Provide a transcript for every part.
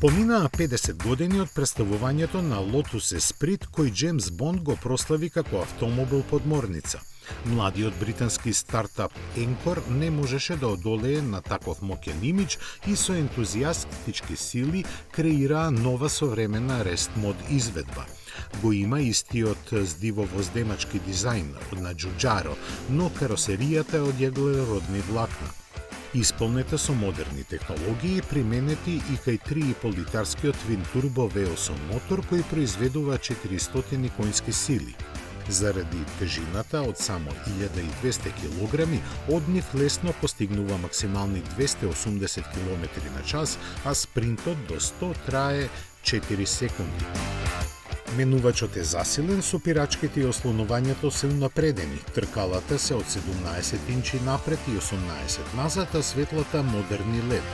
Поминаа 50 години од представувањето на Lotus Esprit, кој Джеймс Бонд го прослави како автомобил подморница. Младиот британски стартап Енкор не можеше да одолее на таков моќен имидж и со ентузијастички сили креираа нова современа рест-мод изведба. Го има истиот здивовоздемачки дизајн на Giugiaro, но каросеријата е од јаглеродни влакна. Исполнета со модерни технологии, применети и кај 3,5-литарскиот твин-турбо V8 мотор кој произведува 400 конски сили. Заради тежината од само 1200 килограми, од нив лесно постигнува максимални 280 км на час, а спринтот до 100 трае 4 секунди. Менувачот е засилен со пирачките и ослонувањето се унапредени. Тркалата се од 17 инчи напред и 18 назад, а светлата модерни LED.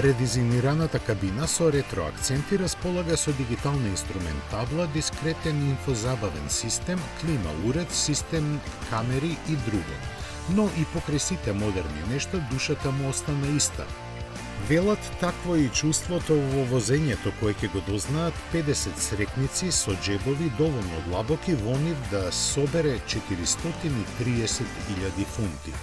Редизајнираната кабина со ретро акценти располага со дигитална инструмент табла, дискретен инфозабавен систем, клима уред, систем камери и друго. Но и покрај сите модерни нешта, душата му остана иста. Велат такво и чувството во возењето кое ќе го дознаат 50 срекници со джебови доволно длабоки во нив да собере 430.000 фунти.